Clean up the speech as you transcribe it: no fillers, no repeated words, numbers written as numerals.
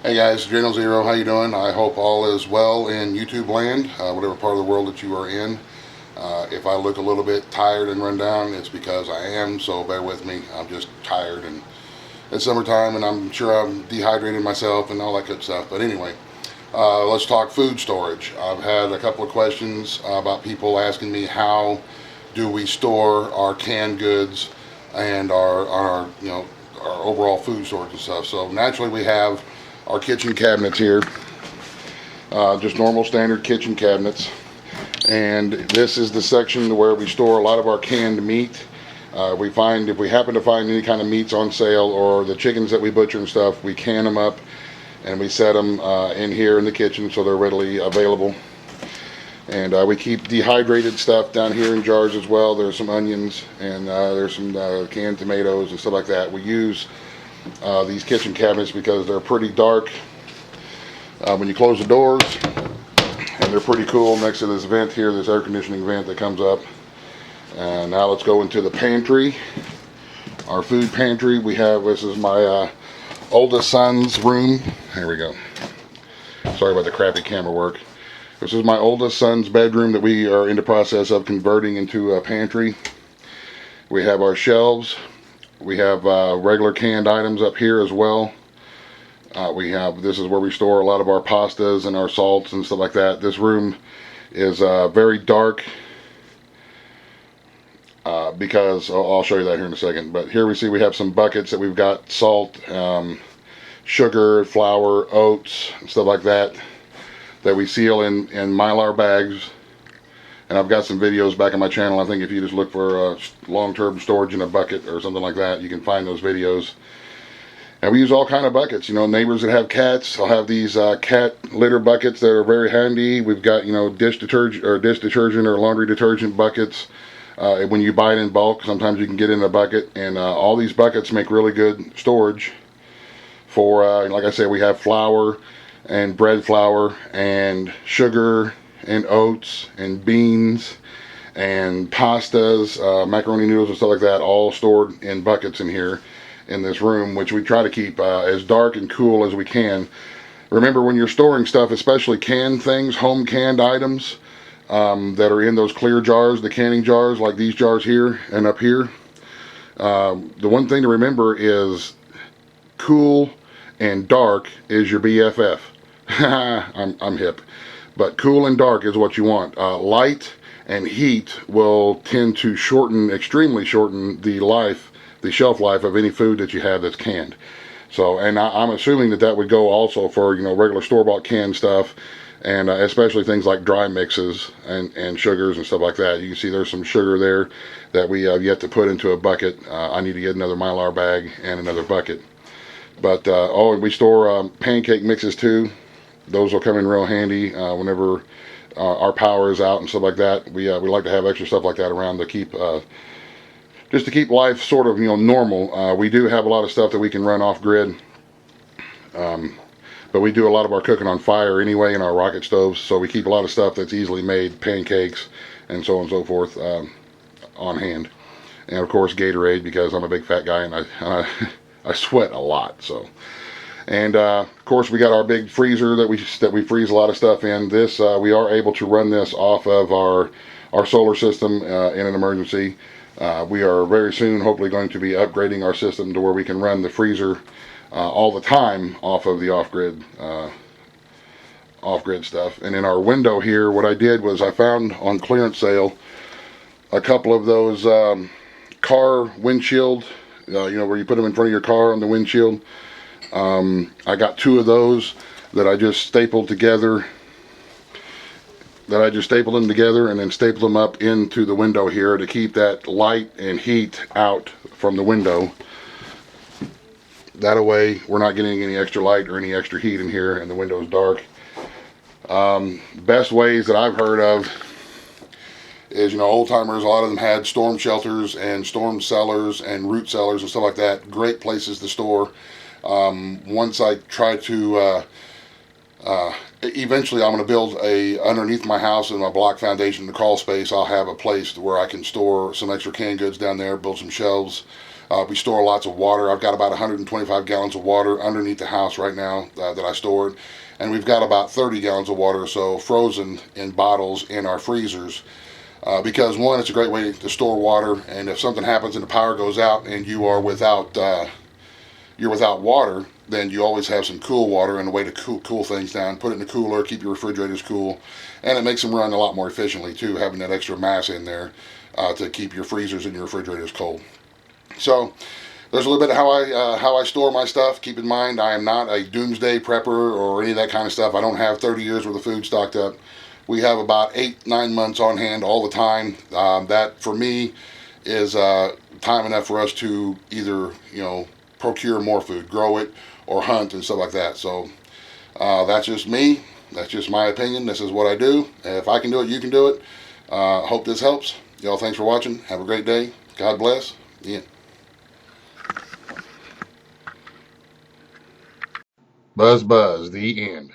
Hey guys, General Zero, how you doing? I hope all is well in YouTube land, whatever part of the world that you are in. If I look a little bit tired and run down, it's because I am, so bear with me. I'm just tired, and it's summertime, and I'm sure I'm dehydrating myself and all that good stuff. But anyway, let's talk food storage. I've had a couple of questions about people asking me how do we store our canned goods and our overall food storage and stuff. So naturally, we have our kitchen cabinets here, just normal standard kitchen cabinets. And this is the section where we store a lot of our canned meat. We find, if we happen to find any kind of meats on sale or the chickens that we butcher and stuff, we can them up and we set them in here in the kitchen so they're readily available. And we keep dehydrated stuff down here in jars as well. There's some onions and there's some canned tomatoes and stuff like that. We use these kitchen cabinets because they're pretty dark when you close the doors, and they're pretty cool next to this vent here, this air conditioning vent that comes up. And now let's go into the pantry, our food pantry. We have, this is my oldest son's room. Here we go. Sorry about the crappy camera work. This is my oldest son's bedroom that we are in the process of converting into a pantry. We have our shelves. We have regular canned items up here as well. This is where we store a lot of our pastas and our salts and stuff like that. This room is very dark because I'll show you that here in a second. But here we have some buckets that we've got salt, sugar, flour, oats, and stuff like that we seal in Mylar bags. And I've got some videos back on my channel. I think if you just look for long-term storage in a bucket or something like that, you can find those videos. And we use all kind of buckets. You know, neighbors that have cats, I'll have these cat litter buckets that are very handy. We've got, you know, dish detergent or laundry detergent buckets. When you buy it in bulk, sometimes you can get in a bucket. And all these buckets make really good storage for, like I said, we have flour and bread flour and sugar and oats and beans and pastas, macaroni noodles and stuff like that, all stored in buckets in here in this room, which we try to keep as dark and cool as we can. Remember, when you're storing stuff, especially canned things, home canned items that are in those clear jars, the canning jars like these jars here and up here, the one thing to remember is cool and dark is your BFF. I'm hip. But cool and dark is what you want. Light and heat will tend to extremely shorten the shelf life of any food that you have that's canned. So, and I'm assuming that would go also for, you know, regular store-bought canned stuff, and especially things like dry mixes and sugars and stuff like that. You can see there's some sugar there that we have yet to put into a bucket. I need to get another Mylar bag and another bucket. But, and we store pancake mixes too. Those will come in real handy whenever our power is out and stuff like that. We like to have extra stuff like that around to keep just to keep life sort of, you know, normal. We do have a lot of stuff that we can run off grid, but we do a lot of our cooking on fire anyway in our rocket stoves. So we keep a lot of stuff that's easily made, pancakes and so on and so forth, on hand. And of course Gatorade, because I'm a big fat guy and I sweat a lot. So. And of course we got our big freezer that we freeze a lot of stuff in. This we are able to run this off of our solar system in an emergency. We are very soon hopefully going to be upgrading our system to where we can run the freezer all the time off of the off-grid stuff. And in our window here, what I did was I found on clearance sale a couple of those car windshield, you know, where you put them in front of your car on the windshield. I got two of those that I just stapled together, them together and then stapled them up into the window here to keep that light and heat out from the window. That way we're not getting any extra light or any extra heat in here and the window is dark. Best ways that I've heard of is, you know, old timers, a lot of them had storm shelters and storm cellars and root cellars and stuff like that. Great places to store. Once I try to eventually I'm going to build underneath my house in my block foundation, the crawl space, I'll have a place where I can store some extra canned goods down there, build some shelves, We store lots of water. I've got about 125 gallons of water underneath the house right now that I stored. And we've got about 30 gallons of water or so frozen in bottles in our freezers. Because one, it's a great way to store water, and if something happens and the power goes out and you're without water, then you always have some cool water and a way to cool things down. Put it in the cooler, keep your refrigerators cool, and it makes them run a lot more efficiently too, having that extra mass in there to keep your freezers and your refrigerators cold. So there's a little bit of how I store my stuff. Keep in mind, I am not a doomsday prepper or any of that kind of stuff. I don't have 30 years worth of food stocked up. We have about 8-9 months on hand all the time. That for me is time enough for us to either procure more food, grow it, or hunt and stuff like that. So that's just me. That's just my opinion. This is what I do. If I can do it, you can do it. Hope this helps. Y'all, thanks for watching. Have a great day. God bless. Yeah. Buzz, buzz. The end.